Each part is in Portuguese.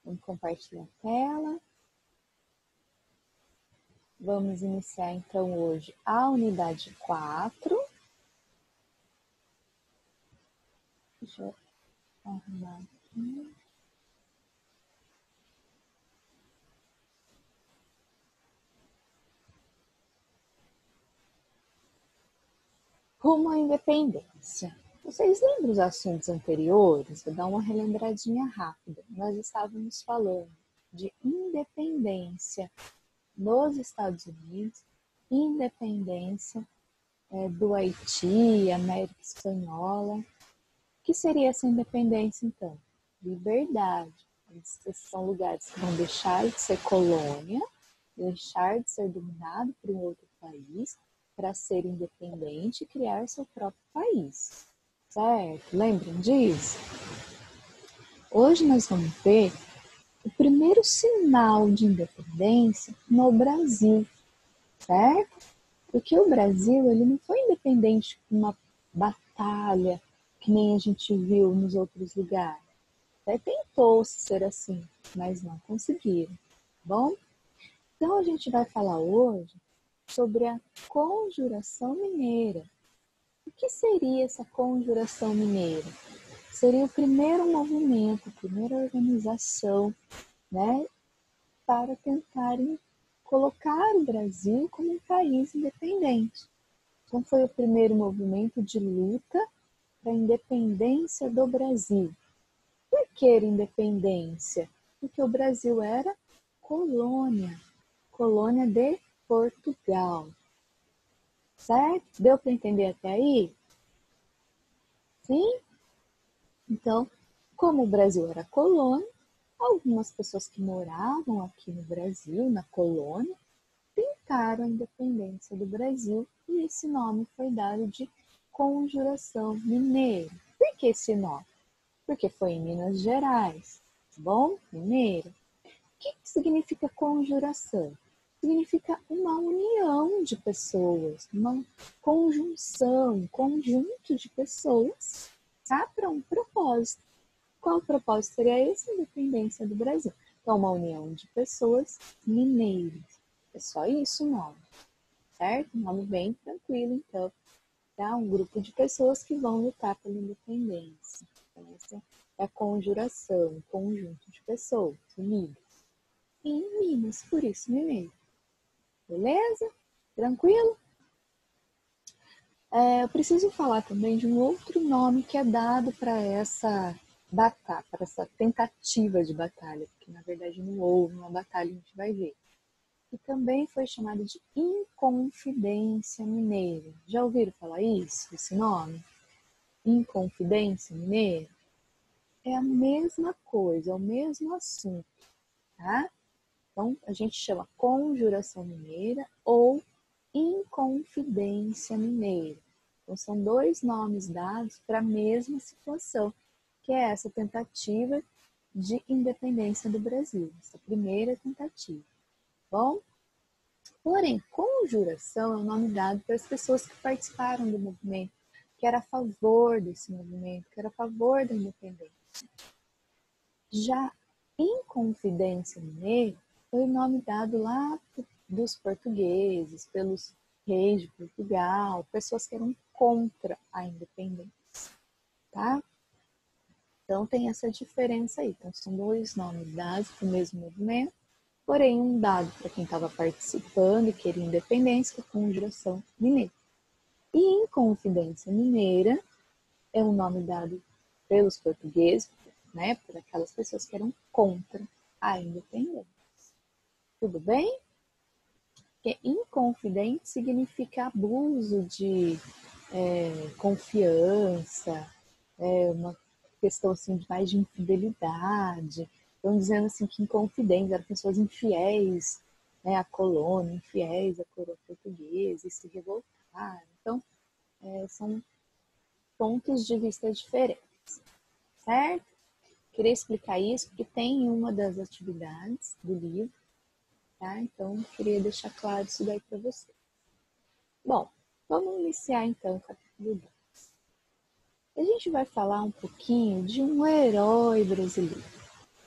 Vamos compartilhar a tela. Vamos iniciar então hoje a unidade 4. Deixa eu arrumar aqui. Rumo à independência. Vocês lembram os assuntos anteriores? Vou dar uma relembradinha rápida. Nós estávamos falando de independência nos Estados Unidos, independência do Haiti, América Espanhola. O que seria essa independência, então? Liberdade. Esses são lugares que vão deixar de ser colônia, deixar de ser dominado por um outro país, para ser independente e criar seu próprio país. Certo? Lembram disso? Hoje nós vamos ver o primeiro sinal de independência no Brasil, certo? Porque o Brasil ele não foi independente por uma batalha que nem a gente viu nos outros lugares. Até tentou-se ser assim, mas não conseguiram. Bom? Então a gente vai falar hoje sobre a Conjuração Mineira. O que seria essa Conjuração Mineira? Seria o primeiro movimento, a primeira organização, né, para tentarem colocar o Brasil como um país independente. Então foi o primeiro movimento de luta para a independência do Brasil. Por que independência? Porque o Brasil era colônia de Portugal. Certo? Deu para entender até aí? Sim? Então, como o Brasil era colônia, algumas pessoas que moravam aqui no Brasil, na colônia, tentaram a independência do Brasil e esse nome foi dado de Conjuração Mineira. Por que esse nome? Porque foi em Minas Gerais. Bom, mineiro. O que significa conjuração? Significa uma união de pessoas, uma conjunção, um conjunto de pessoas, tá? Para um propósito. Qual o propósito seria esse? A independência do Brasil. Então, uma união de pessoas mineiras. É só isso o nome, certo? Um nome bem tranquilo, então. Tá? Um grupo de pessoas que vão lutar pela independência. Então, essa é a conjuração, um conjunto de pessoas unidas. E em Minas, por isso mineiro. Beleza? Tranquilo? Eu preciso falar também de um outro nome que é dado para essa batalha, para essa tentativa de batalha, porque na verdade não houve uma batalha, a gente vai ver. E também foi chamado de Inconfidência Mineira. Já ouviram falar isso, esse nome? Inconfidência Mineira? É a mesma coisa, é o mesmo assunto, tá? Então, a gente chama Conjuração Mineira ou Inconfidência Mineira. Então, são dois nomes dados para a mesma situação, que é essa tentativa de independência do Brasil, essa primeira tentativa. Bom? Porém, conjuração é o nome dado para as pessoas que participaram do movimento, que era a favor desse movimento, que era a favor da independência. Já Inconfidência Mineira foi o nome dado lá dos portugueses, pelos reis de Portugal, pessoas que eram contra a independência, tá? Então tem essa diferença aí. Então são dois nomes dados para o mesmo movimento, porém um dado para quem estava participando e queria independência, que é a Conjuração Mineira. E Inconfidência Mineira é um nome dado pelos portugueses, né, por aquelas pessoas que eram contra a independência. Tudo bem? Porque inconfidente significa abuso de confiança, uma questão assim, mais de infidelidade. Estão dizendo assim, que inconfidentes eram pessoas infiéis, né, à colônia, infiéis à coroa portuguesa, e se revoltaram. Então, são pontos de vista diferentes, certo? Queria explicar isso porque tem uma das atividades do livro, tá? Então, queria deixar claro isso daí para vocês. Bom, vamos iniciar então o capítulo 2. A gente vai falar um pouquinho de um herói brasileiro,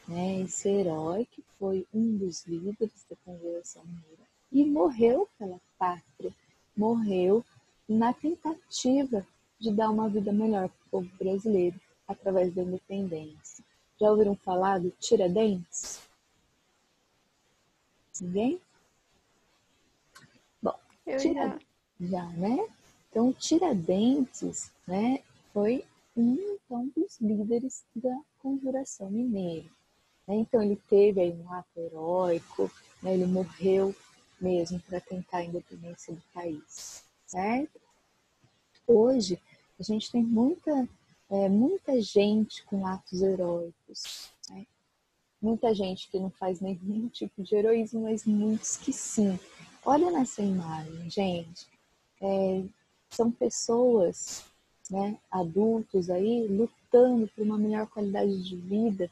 né? Esse herói que foi um dos líderes da Conjuração Mineira e morreu pela pátria, morreu na tentativa de dar uma vida melhor para o povo brasileiro através da independência. Já ouviram falar do Tiradentes? Ninguém? Bom, Eu já. já, né? Então, Tiradentes, né, foi então, dos líderes da Conjuração Mineira. Né? Então, ele teve aí um ato heróico, né? Ele morreu mesmo para tentar a independência do país, certo? Hoje, a gente tem muita gente com atos heróicos, né? Muita gente que não faz nenhum tipo de heroísmo, mas muitos que sim. Olha nessa imagem, gente. São pessoas, né, adultos aí, lutando por uma melhor qualidade de vida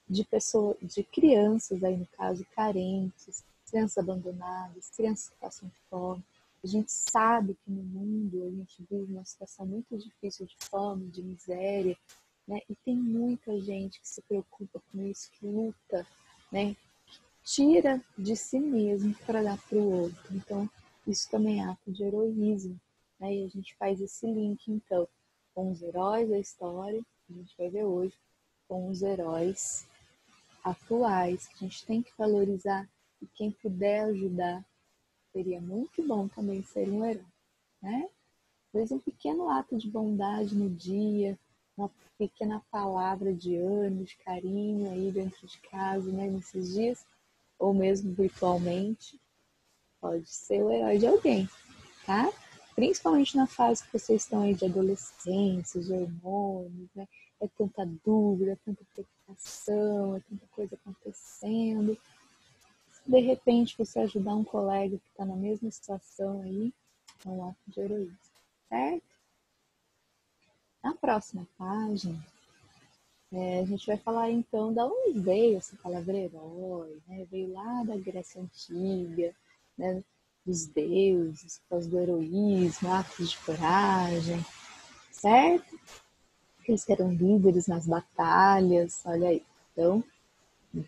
de crianças aí no caso, carentes, crianças abandonadas, crianças que passam fome. A gente sabe que no mundo a gente vive uma situação muito difícil de fome, de miséria, né? E tem muita gente que se preocupa com isso, que luta, né? Tira de si mesmo para dar para o outro. Então, isso também é ato de heroísmo, né? E a gente faz esse link, então, com os heróis da história, que a gente vai ver hoje, com os heróis atuais, que a gente tem que valorizar, e quem puder ajudar, seria muito bom também ser um herói, né? Às vezes um pequeno ato de bondade no dia, uma pequena palavra de ânimo, de carinho aí dentro de casa, né, nesses dias, ou mesmo virtualmente, pode ser o herói de alguém, tá? Principalmente na fase que vocês estão aí de adolescência, de hormônios, né? É tanta dúvida, é tanta preocupação, é tanta coisa acontecendo. Se de repente você ajudar um colega que está na mesma situação aí, é um ato de heroísmo, certo? Na próxima página, a gente vai falar então de onde veio essa palavra herói, né? Veio lá da Grécia Antiga, né? Dos deuses, por causa do heroísmo, atos de coragem, certo? Eles eram líderes nas batalhas, olha aí. Então,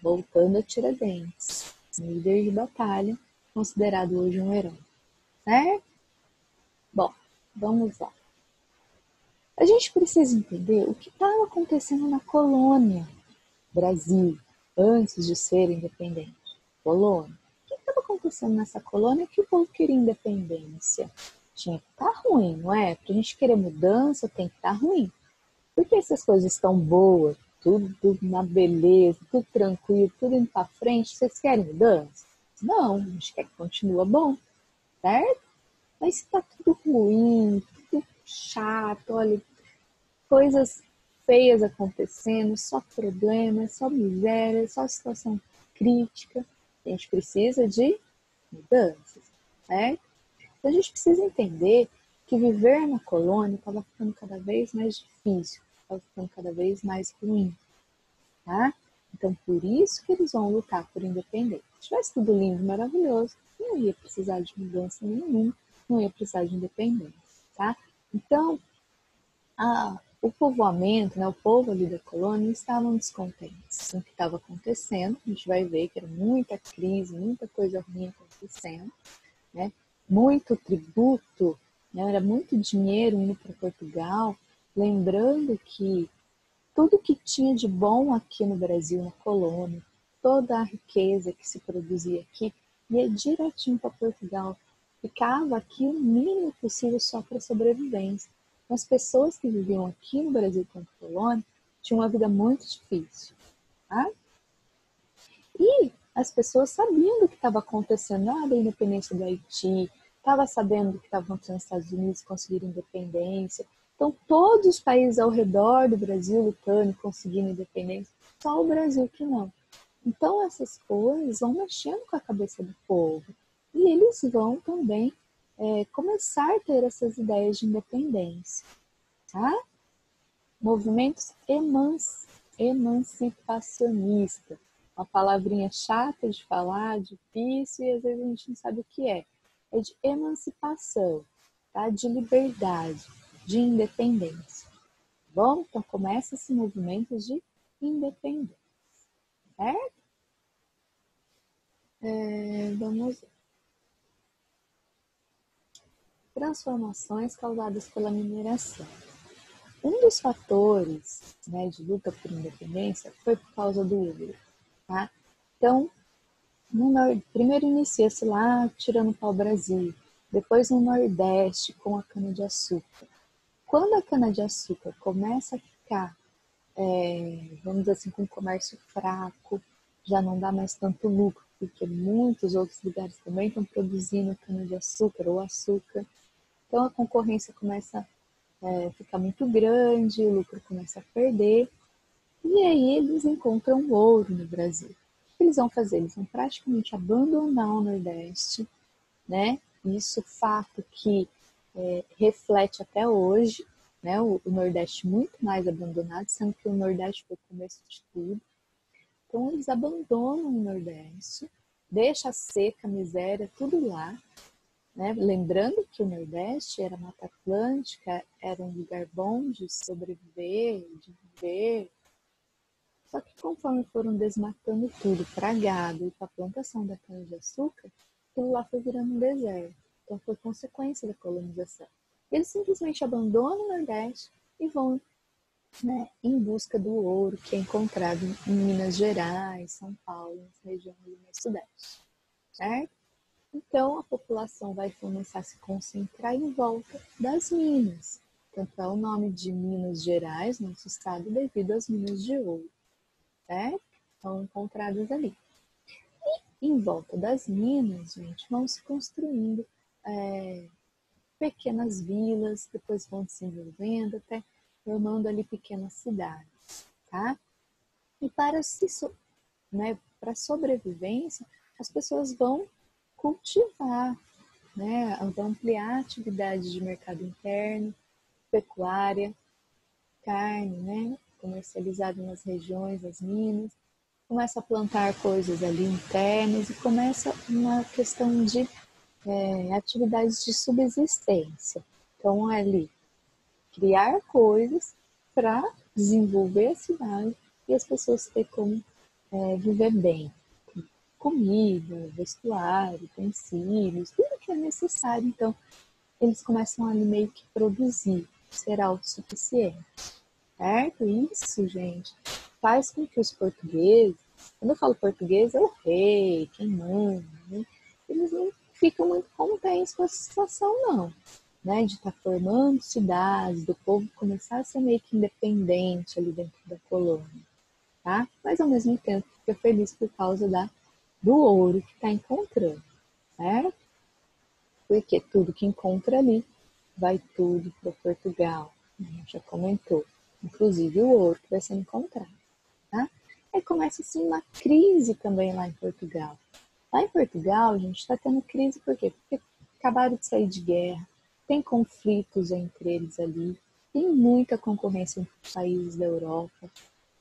voltando a Tiradentes, líder de batalha, considerado hoje um herói, certo? Bom, vamos lá. A gente precisa entender o que estava acontecendo na colônia Brasil, antes de ser independente. Colônia. O que estava acontecendo nessa colônia que o povo queria independência? Tinha que estar ruim, não é? Para a gente querer mudança, tem que estar ruim. Porque essas coisas estão boas, tudo na beleza, tudo tranquilo, tudo indo para frente, vocês querem mudança? Não, a gente quer que continue bom, certo? Mas se está tudo ruim, tudo chato, olha, coisas feias acontecendo, só problemas, só miséria, só situação crítica. A gente precisa de mudanças, certo? Então a gente precisa entender que viver na colônia estava ficando cada vez mais difícil, estava ficando cada vez mais ruim, tá? Então por isso que eles vão lutar por independência. Se tivesse tudo lindo e maravilhoso, não ia precisar de mudança nenhuma, não ia precisar de independência, tá? Então, o povoamento, né, o povo ali da colônia estavam descontentes com o que estava acontecendo. A gente vai ver que era muita crise, muita coisa ruim acontecendo, né? Muito tributo, né? Era muito dinheiro indo para Portugal. Lembrando que tudo que tinha de bom aqui no Brasil, na colônia, toda a riqueza que se produzia aqui, ia direitinho para Portugal. Ficava aqui o mínimo possível só para sobrevivência. As pessoas que viviam aqui no Brasil como colônia tinham uma vida muito difícil. Tá? E as pessoas sabiam do que estava acontecendo da independência do Haiti, estava sabendo do que estava acontecendo nos Estados Unidos, conseguiram independência. Então, todos os países ao redor do Brasil lutando e conseguindo independência, só o Brasil que não. Então, essas coisas vão mexendo com a cabeça do povo. E eles vão também começar a ter essas ideias de independência. Tá? Movimentos emancipacionistas. Uma palavrinha chata de falar, difícil, e às vezes a gente não sabe o que é. É de emancipação, tá? De liberdade, de independência. Bom, então começa esse movimento de independência. certo? Vamos ver. Transformações causadas pela mineração. Um dos fatores, né, de luta por independência foi por causa do ouro, tá? Então, primeiro inicia-se lá tirando o pau-brasil, depois no Nordeste com a cana-de-açúcar. Quando a cana-de-açúcar começa a ficar, vamos dizer assim, com o comércio fraco, já não dá mais tanto lucro, porque muitos outros lugares também estão produzindo cana-de-açúcar ou açúcar. Então a concorrência começa a ficar muito grande, o lucro começa a perder, e aí eles encontram ouro no Brasil. O que eles vão fazer? Eles vão praticamente abandonar o Nordeste, né? Isso fato que reflete até hoje, né? O Nordeste muito mais abandonado, sendo que o Nordeste foi o começo de tudo. Então eles abandonam o Nordeste, deixa a seca, a miséria, tudo lá, né? Lembrando que o Nordeste era Mata Atlântica, era um lugar bom de sobreviver, de viver. Só que conforme foram desmatando tudo para gado e para a plantação da cana-de-açúcar, aquilo lá foi virando um deserto. Então foi consequência da colonização. Eles simplesmente abandonam o Nordeste e vão, né, em busca do ouro que é encontrado em Minas Gerais, São Paulo, na região ali mais sudeste, certo? Então a população vai começar a se concentrar em volta das minas. Tanto é o nome de Minas Gerais, nosso estado, devido às minas de ouro, certo? São encontradas ali. E em volta das minas, gente, vão se construindo pequenas vilas, depois vão desenvolvendo até formando ali pequenas cidades, tá? E né, para sobrevivência, as pessoas vão cultivar, né, vão ampliar a atividade de mercado interno, pecuária, carne, né, comercializada nas regiões, das minas, começa a plantar coisas ali internas e começa uma questão de atividades de subsistência. Então, ali, criar coisas para desenvolver a cidade e as pessoas terem como viver bem. Comida, vestuário, utensílios, tudo que é necessário. Então, eles começam ali meio que produzir, ser autossuficiente, certo? Isso, gente, faz com que os portugueses, quando eu falo português, é o rei, quem manda, né? Eles não ficam muito contentes com essa situação, não, né? De estar formando cidades, do povo começar a ser meio que independente ali dentro da colônia, tá? Mas ao mesmo tempo fica feliz por causa do ouro que está encontrando, certo? Porque tudo que encontra ali vai tudo para Portugal, a gente já comentou, inclusive o ouro que vai ser encontrado, tá? Aí começa assim uma crise também lá em Portugal. Lá em Portugal, a gente está tendo crise por quê? Porque acabaram de sair de guerra, tem conflitos entre eles ali, tem muita concorrência entre os países da Europa,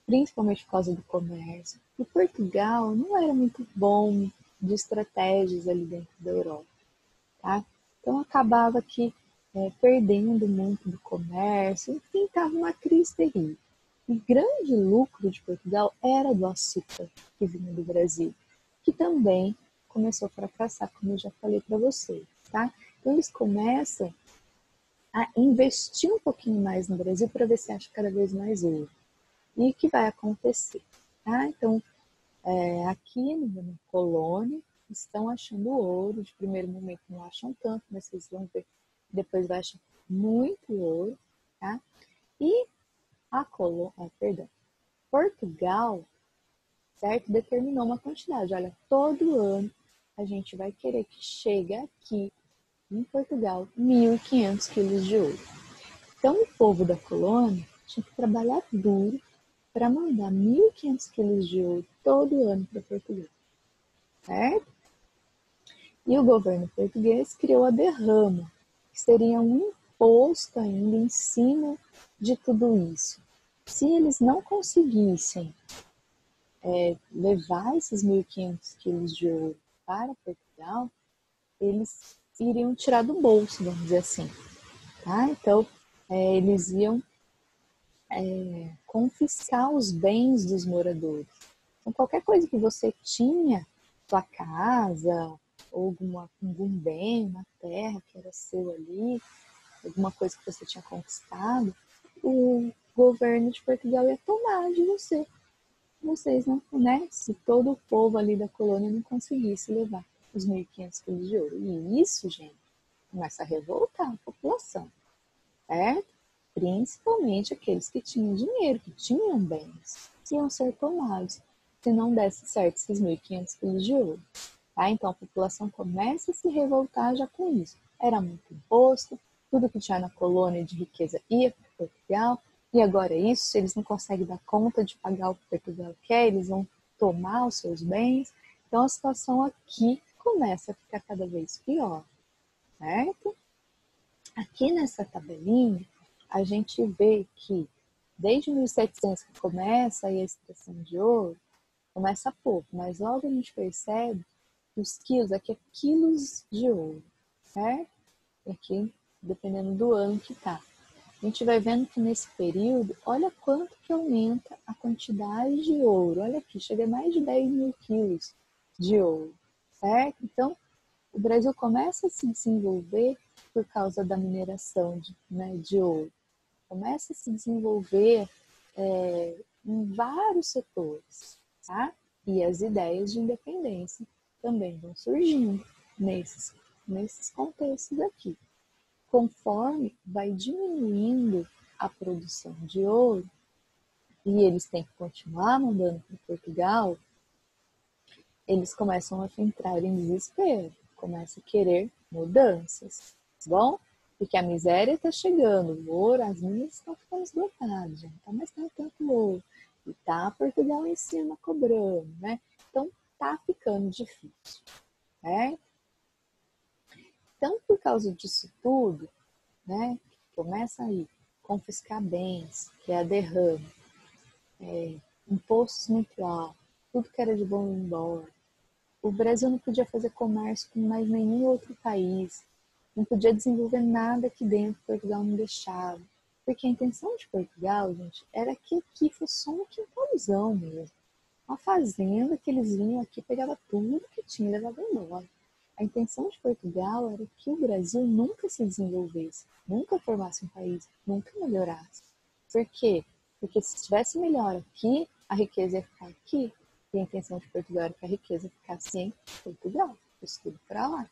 principalmente por causa do comércio. E Portugal não era muito bom de estratégias ali dentro da Europa, tá? Então acabava que perdendo muito do comércio, enfim, estava uma crise terrível. O grande lucro de Portugal era do açúcar que vinha do Brasil, que também começou a fracassar, como eu já falei para vocês, tá? Então eles começam a investir um pouquinho mais no Brasil para ver se acha cada vez mais ouro. E o que vai acontecer? Tá? Então, aqui na colônia, estão achando ouro. De primeiro momento não acham tanto, mas vocês vão ver depois vai achar muito ouro. Tá? E Portugal, certo? Determinou uma quantidade. Olha, todo ano a gente vai querer que chegue aqui em Portugal 1.500 quilos de ouro. Então, o povo da colônia tinha que trabalhar duro para mandar 1.500 quilos de ouro todo ano para Portugal, certo? E o governo português criou a derrama, que seria um imposto ainda em cima de tudo isso. Se eles não conseguissem levar esses 1.500 quilos de ouro para Portugal, eles iriam tirar do bolso, vamos dizer assim. Tá? Então, eles iam confiscar os bens dos moradores. Então, qualquer coisa que você tinha, sua casa, ou algum bem, uma terra que era seu ali, alguma coisa que você tinha conquistado, o governo de Portugal ia tomar de você. Vocês não, né? Se todo o povo ali da colônia não conseguisse levar os 1.500 quilos de ouro. E isso, gente, começa a revoltar a população, certo? Principalmente aqueles que tinham dinheiro, que tinham bens, iam ser tomados se não desse certo esses 1.500 quilos de ouro. Tá? Então a população começa a se revoltar já com isso. Era muito imposto, tudo que tinha na colônia de riqueza ia para Portugal, e agora isso, se eles não conseguem dar conta de pagar o que Portugal quer, eles vão tomar os seus bens. Então a situação aqui começa a ficar cada vez pior, certo? Aqui nessa tabelinha, a gente vê que desde 1700 que começa a extração de ouro, começa pouco, mas logo a gente percebe que os quilos, aqui é quilos de ouro, certo? E aqui, dependendo do ano que tá. A gente vai vendo que nesse período, olha quanto que aumenta a quantidade de ouro. Olha aqui, chega a mais de 10.000 quilos de ouro, certo? Então, o Brasil começa a se desenvolver por causa da mineração de ouro. Começa a se desenvolver em vários setores, tá? E as ideias de independência também vão surgindo nesses contextos aqui. Conforme vai diminuindo a produção de ouro, e eles têm que continuar mandando para Portugal, eles começam a entrar em desespero, começam a querer mudanças, tá bom? Porque a miséria está chegando, o ouro, as minas estão ficando esgotadas, já não está mais tendo tanto ouro, e tá Portugal em cima cobrando, né? Então tá ficando difícil, né? Então, por causa disso tudo, né, começa aí confiscar bens, que é a derrame, impostos muito altos, tudo que era de bom ir embora. O Brasil não podia fazer comércio com mais nenhum outro país, não podia desenvolver nada aqui dentro, Portugal não deixava. Porque a intenção de Portugal, gente, era que aqui fosse só um quintalzão mesmo. Uma fazenda que eles vinham aqui, pegava tudo que tinha e levava embora. A intenção de Portugal era que o Brasil nunca se desenvolvesse, nunca formasse um país, nunca melhorasse. Por quê? Porque se estivesse melhor aqui, a riqueza ia ficar aqui. E a intenção de Portugal era que a riqueza ficasse em Portugal, fosse tudo para lá,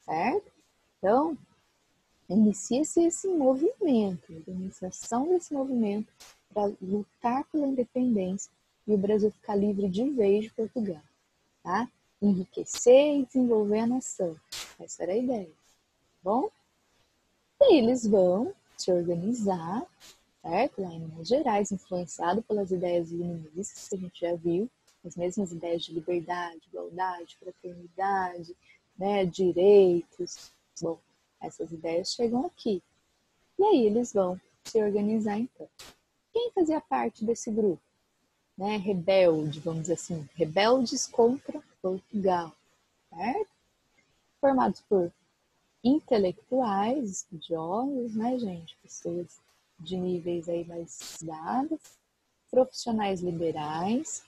certo? Então, inicia-se esse movimento, a iniciação desse movimento para lutar pela independência e o Brasil ficar livre de vez de Portugal, tá? Enriquecer e desenvolver a nação. Essa era a ideia, tá bom? E eles vão se organizar, certo? Lá em Minas Gerais, influenciado pelas ideias iluministas que a gente já viu, as mesmas ideias de liberdade, igualdade, fraternidade, né, direitos. Bom, essas ideias chegam aqui. E aí eles vão se organizar então. Quem fazia parte desse grupo? Né, rebelde, vamos dizer assim, rebeldes contra Portugal, certo? Formados por intelectuais, estudiosos, né, gente? Pessoas de níveis aí mais dados, profissionais liberais,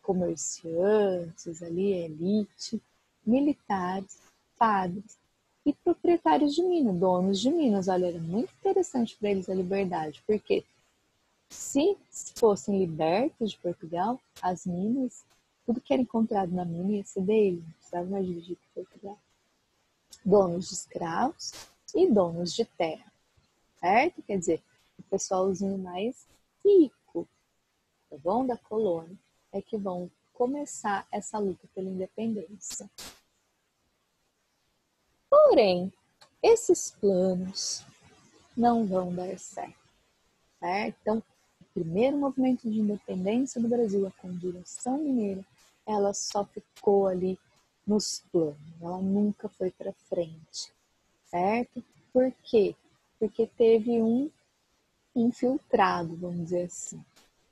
comerciantes ali, elite, militares, padres e proprietários de minas, donos de minas. Olha, era muito interessante para eles a liberdade, porque se fossem libertos de Portugal, as minas, tudo que era encontrado na mina ia ser deles, não precisava mais dirigir para Portugal. Donos de escravos e donos de terra, certo? Quer dizer, o pessoalzinho mais rico, tá bom? Da colônia, é que vão começar essa luta pela independência. Porém, esses planos não vão dar certo, certo? Então, o primeiro movimento de independência do Brasil, a Conjuração Mineira, ela só ficou ali nos planos, ela nunca foi para frente, certo? Por quê? Porque teve um infiltrado, vamos dizer assim,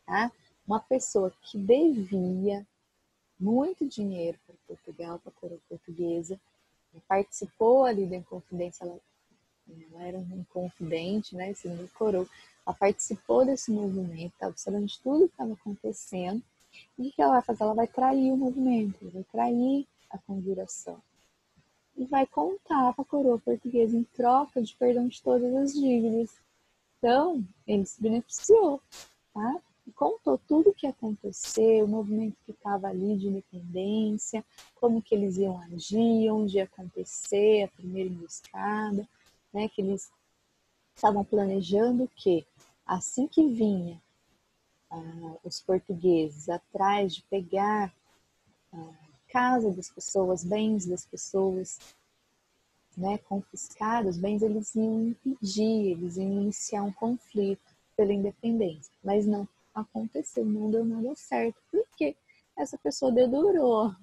tá? Uma pessoa que devia muito dinheiro para Portugal, para a coroa portuguesa, participou ali da Inconfidência, ela era um inconfidente, né, segundo a coroa, ela participou desse movimento, estava sabendo de tudo que estava acontecendo, E o que ela vai fazer? Ela vai trair o movimento, ela vai trair a conjuração. E vai contar para a coroa portuguesa em troca de perdão de todas as dívidas. Então, ele se beneficiou, tá? E contou tudo o que aconteceu, o movimento que estava ali de independência, como que eles iam agir, onde ia acontecer a primeira emboscada, né? Que eles estavam planejando que assim que vinha os portugueses atrás de pegar a casa das pessoas, bens das pessoas, né, confiscar os bens, eles iam impedir, eles iam iniciar um conflito pela independência. Mas não aconteceu, não deu nada certo, porque essa pessoa dedurou.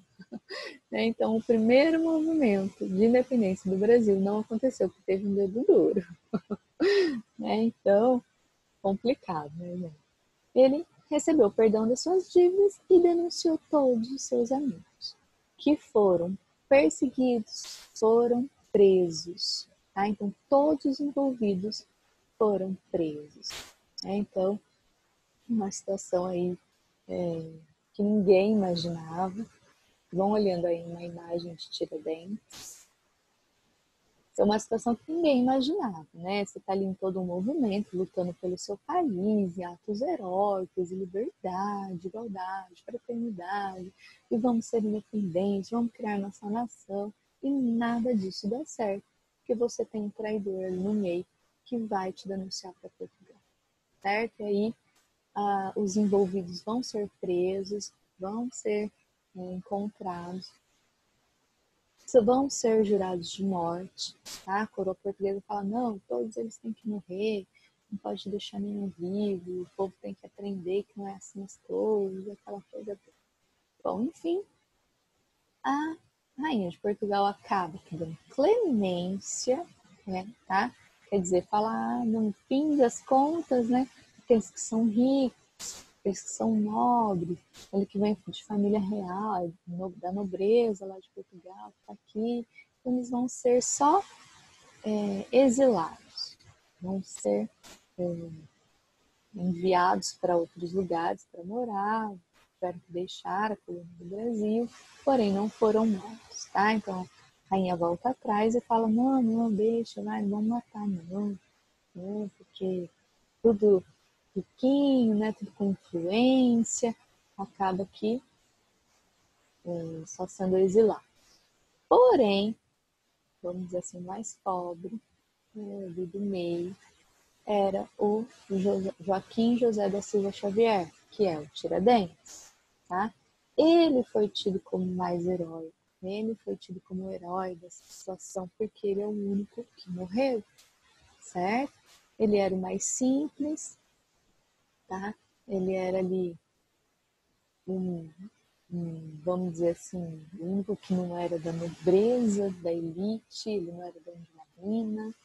Né? Então, o primeiro movimento de independência do Brasil não aconteceu, porque teve um dedo duro. Né? Então, complicado, né, gente? Ele recebeu perdão das suas dívidas e denunciou todos os seus amigos, que foram perseguidos, foram presos. Tá? Então, todos os envolvidos foram presos. Né? Então, uma situação aí que ninguém imaginava. Vão olhando aí uma imagem de Tiradentes. É uma situação que ninguém imaginava, né? Você está ali em todo um movimento, lutando pelo seu país, em atos heróicos, em liberdade, igualdade, fraternidade, e vamos ser independentes, vamos criar nossa nação, e nada disso dá certo, porque você tem um traidor ali no meio que vai te denunciar para Portugal, certo? E aí os envolvidos vão ser presos, vão ser encontrados, vão ser jurados de morte, tá? A coroa portuguesa fala, não, todos eles têm que morrer, não pode deixar nenhum vivo, o povo tem que aprender que não é assim as coisas, aquela coisa. Bom, enfim, a rainha de Portugal acaba dando clemência, né, tá? Quer dizer, fala, no fim das contas, né, aqueles que são ricos, aqueles que são nobres, ele que vem de família real, da nobreza lá de Portugal, que está aqui, eles vão ser só exilados, vão ser enviados para outros lugares para morar, tiveram que deixar a colônia do Brasil, porém não foram mortos, tá? Então a rainha volta atrás e fala, não, deixa, vai, não vamos matar não, porque tudo riquinho, né, tudo com influência, acaba aqui só sendo exilado. Porém, vamos dizer assim, mais pobre, ali do meio, era o Joaquim José da Silva Xavier, que é o Tiradentes, tá? Ele foi tido como mais heróico, ele foi tido como herói dessa situação, porque ele é o único que morreu, certo? Ele era o mais simples, tá? Ele era ali vamos dizer assim, o único que não era da nobreza, da elite, ele não era dono de uma mina,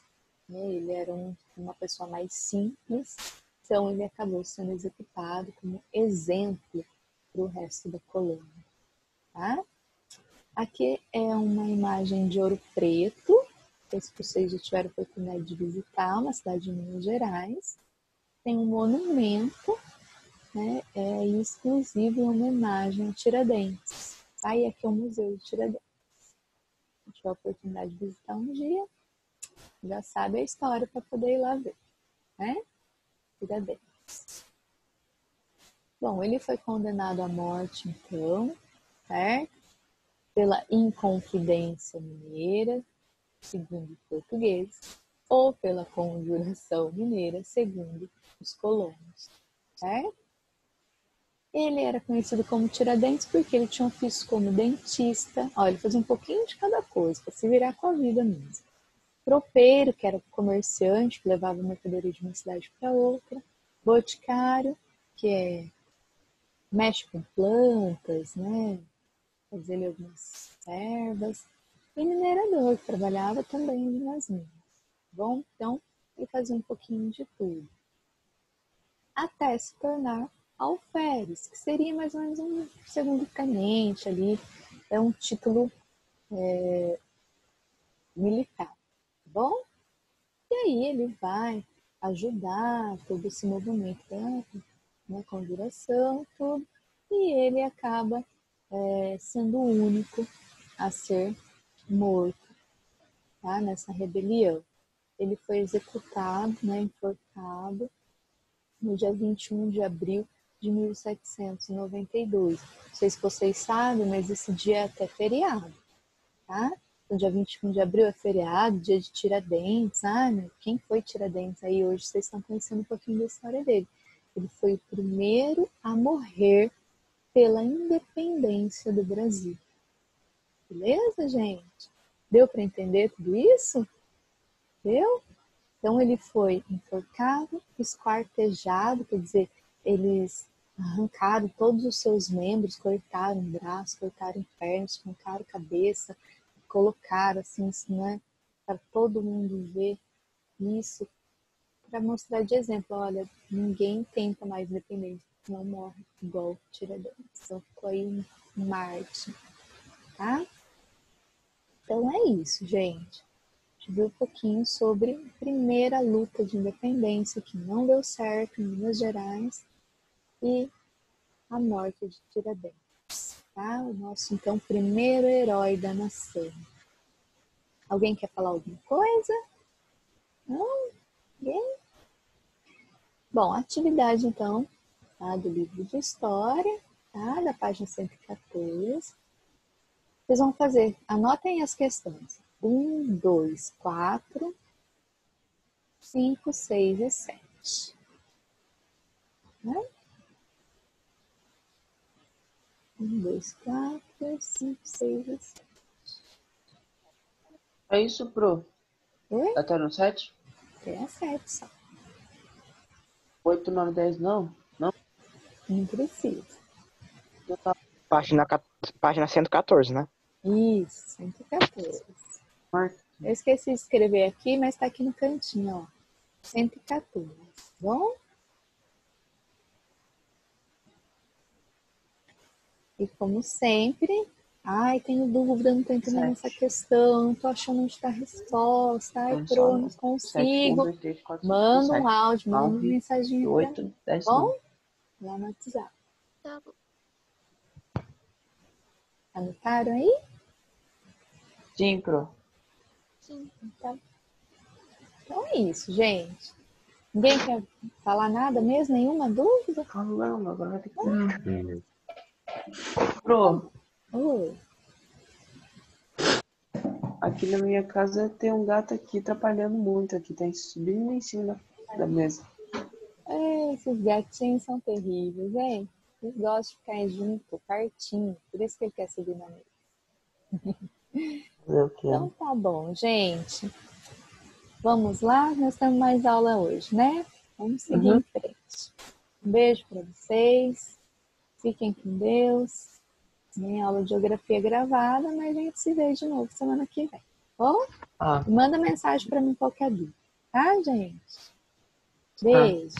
né? Ele era uma pessoa mais simples, então ele acabou sendo executado como exemplo para o resto da colônia. Tá? Aqui é uma imagem de Ouro Preto, se vocês já tiveram a oportunidade de visitar, uma cidade de Minas Gerais. Tem um monumento, né, exclusivo em homenagem a Tiradentes. Tá? E aqui é o Museu de Tiradentes. Se tiver a oportunidade de visitar um dia, já sabe a história para poder ir lá ver. Né? Tiradentes. Bom, ele foi condenado à morte, então, certo? Pela Inconfidência Mineira, segundo os portugueses, ou pela Conjuração Mineira, segundo os colonos, certo? Ele era conhecido como Tiradentes porque ele tinha um ofício como dentista. Ó, ele fazia um pouquinho de cada coisa, para se virar com a vida mesmo. Tropeiro, que era comerciante, que levava mercadoria de uma cidade para outra. Boticário, que mexe com plantas, né? Fazia ali algumas ervas. E minerador, que trabalhava também nas minas. Bom, então ele fazia um pouquinho de tudo. Até se tornar alferes, que seria mais ou menos um segundo tenente ali, é um título militar, tá bom? E aí ele vai ajudar todo esse movimento, né, conjuração, tudo. e ele acaba sendo o único a ser morto, tá? Nessa rebelião. Ele foi executado, né, enforcado, no dia 21 de abril de 1792. Não sei se vocês sabem, mas esse dia é até feriado, tá? No dia 21 de abril é feriado, dia de Tiradentes. Quem foi Tiradentes aí hoje? Vocês estão conhecendo um pouquinho da história dele. Ele foi o primeiro a morrer pela independência do Brasil. Beleza, gente? Deu para entender tudo isso? Deu? Então ele foi enforcado, esquartejado, quer dizer, eles arrancaram todos os seus membros, cortaram o braço, cortaram pernas, arrancaram a cabeça, colocaram assim, né, para todo mundo ver isso, para mostrar de exemplo, olha, ninguém tenta mais independência, não morre igual Tiradentes. Então ficou aí um Marte, tá? Então é isso, gente. A gente viu um pouquinho sobre a primeira luta de independência que não deu certo em Minas Gerais e a morte de Tiradentes, tá? O nosso, então, primeiro herói da nação. Alguém quer falar alguma coisa? Não? Ninguém? Bom, atividade, então, tá? Do livro de história, tá? Da página 114. Vocês vão fazer, anotem as questões. 1, 2, 4, 5, 6 e 7. Né? 1, 2, 4, 5, 6 e 7. É isso, Pro? Oi? Até no 7? Até a 7 só. 8, 9, 10 não? Não? Não precisa. Página 114, né? Isso, 114. Marca. Eu esqueci de escrever aqui, mas está aqui no cantinho, ó. 114. Bom? E como sempre, tenho dúvida, não estou entendendo essa questão, não estou achando onde está a resposta. Pro, não consigo. 1, 2, 3, 4, 5, Manda 7, um áudio, manda 9, uma mensagem. 8, 10 bom? Lá no WhatsApp. Tá bom. Anotaram aí? Sim, Pro. Sim. Então é isso, gente. Ninguém quer falar nada mesmo? Nenhuma dúvida? Calma, agora vai ter que... Pro, Oi. aqui na minha casa tem um gato aqui atrapalhando muito aqui, tá subindo em cima da mesa. Esses gatinhos são terríveis, hein? Eles gostam de ficar junto, pertinho. Por isso que ele quer subir na mesa. Então tá bom, gente. Vamos lá, nós temos mais aula hoje, né? Vamos seguir em frente. Um beijo para vocês. Fiquem com Deus. Tem aula de geografia gravada, mas a gente se vê de novo semana que vem. Bom? Manda mensagem para mim qualquer dúvida, tá, gente? Beijo.